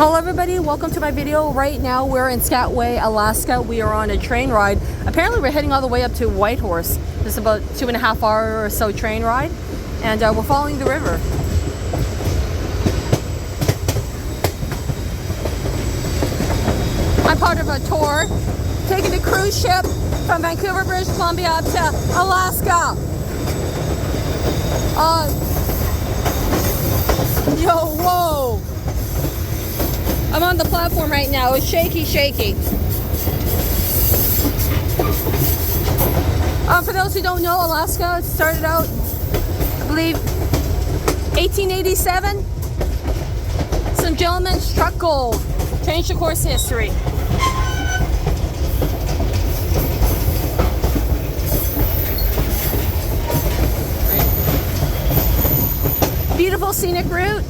Hello everybody, welcome to my video. Right now we're in Skagway, Alaska. We are on a train ride. Apparently we're heading all the way up to Whitehorse. This is about 2.5 hour or so train ride, and we're following the river. I'm part of a tour taking the cruise ship from Vancouver, British Columbia up to Alaska. Whoa! I'm on the platform right now. It's shaky. For those who don't know, Alaska, it started out, I believe, 1887. Some gentlemen struck gold. Changed the course of history. Beautiful scenic route.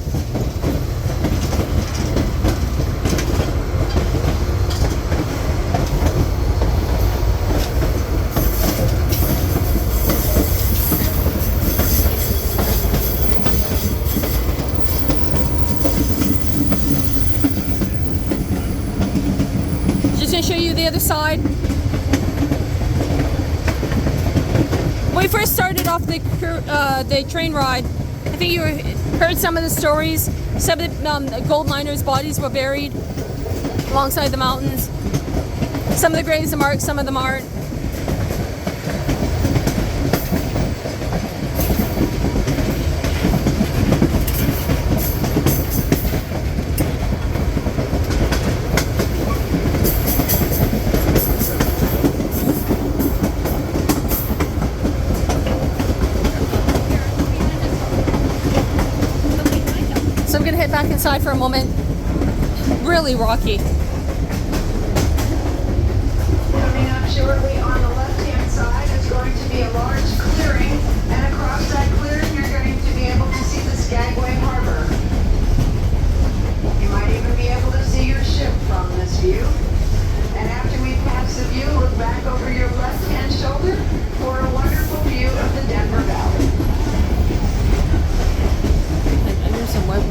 Just gonna show you the other side. When we first started off the train ride, I think you heard some of the stories. Some of the gold miners' bodies were buried alongside the mountains. Some of the graves are marked, some of them aren't. So I'm gonna head back inside for a moment. Really rocky. Coming up shortly on the left-hand side is going to be a large clearing, and across that clearing you're going to be able to see the Skagway Harbor. You might even be able to see your ship from this view. And after we pass the view, look back over your left-hand shoulder for a wonderful view of the Denver Valley. There's some web.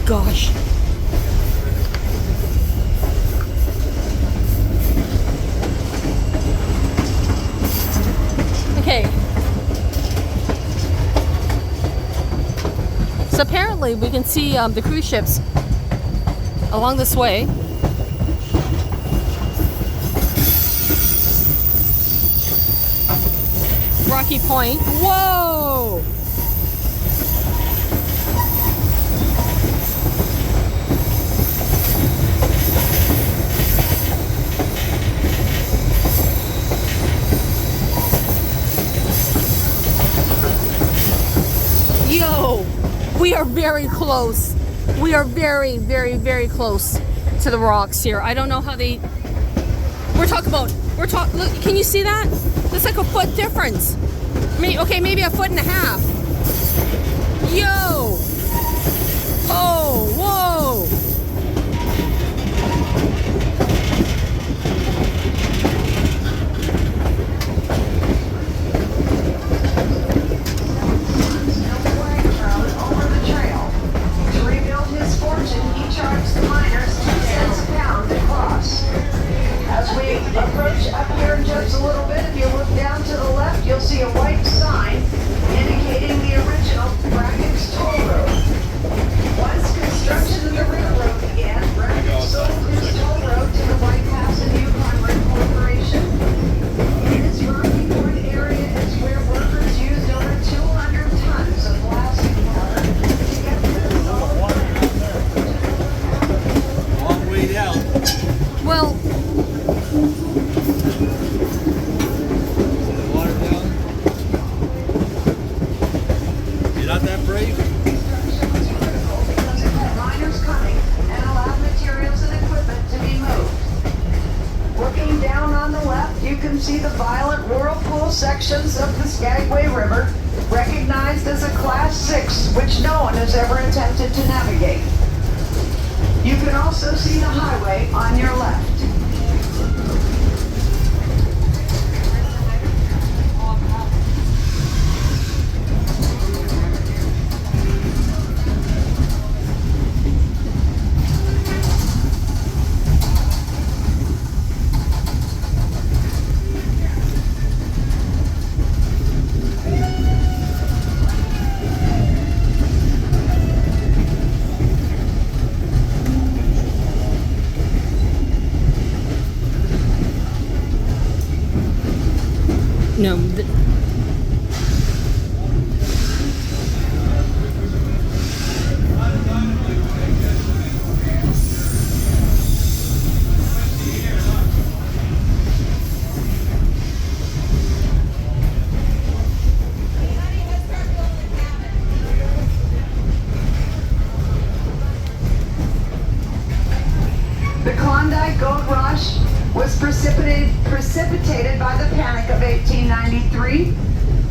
Gosh. Okay. So apparently we can see the cruise ships along this way. Rocky Point. Whoa! Yo, we are very close. We are very close to the rocks here. I don't know how they. Look, can you see that? There's like a foot difference. Maybe a foot and a half. Yo. Oh, whoa. Approach up here just a little bit. If you look down to the left, you'll see a white sign indicating the original Brackets Toll Road. Once construction of the railroad began, sections of the Skagway River, recognized as a Class 6, which no one has ever attempted to navigate. You can also see the highway on your left. No. The Klondike Gold Rush was precipitated by the Panic of 1893,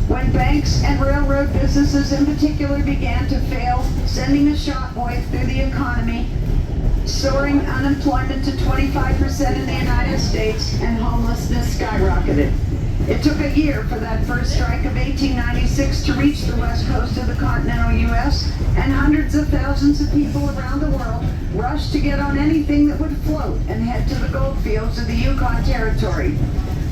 when banks and railroad businesses in particular began to fail, sending a shockwave through the economy, soaring unemployment to 25% in the United States, and homelessness skyrocketed. It took a year for that first strike of 1896 to reach the west coast of the continental U.S., and hundreds of thousands of people around the world rushed to get on anything that would float and head to the gold fields of the Yukon Territory.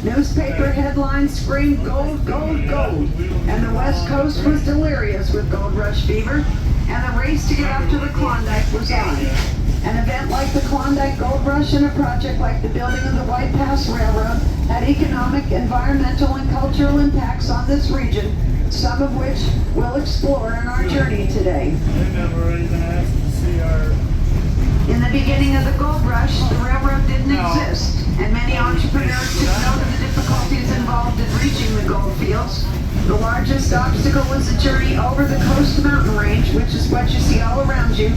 Newspaper headlines screamed gold, gold, gold, and the west coast was delirious with gold rush fever, and the race to get up to the Klondike was on. An event like the Klondike Gold Rush and a project like the building of the White Pass Railroad had economic, environmental, and cultural impacts on this region, some of which we'll explore in our journey today. They never even asked to see our... In the beginning of the gold rush, the railroad didn't exist, and many entrepreneurs took note of the difficulties involved in reaching the gold fields. The largest obstacle was the journey over the coast mountain range, which is what you see all around you.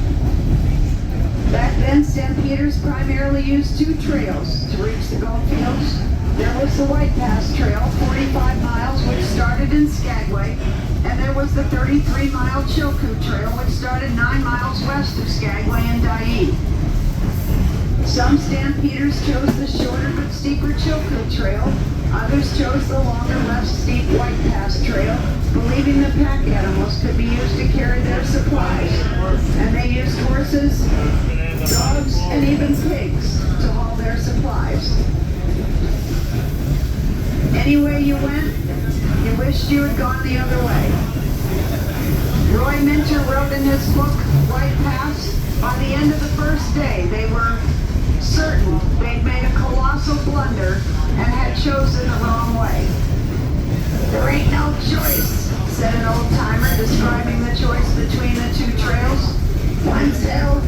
Back then, stampeders primarily used two trails to reach the gold fields. There was the White Pass Trail, 45 miles, which started in Skagway, and there was the 33-mile Chilkoot Trail, which started 9 miles west of Skagway and Dyea. Some stampeders chose the shorter but steeper Chilkoot Trail. Others chose the longer, less steep White Pass Trail, believing the pack animals could be used to carry their supplies. And they used horses, dogs, and even pigs to haul their supplies. Anywhere you went, you wished you had gone the other way. Roy Minter wrote in his book, White Pass, by the end of the first day, they were certain they'd made a colossal blunder and had chosen the wrong way. There ain't no choice, said an old-timer describing the choice between the two trails. One's hell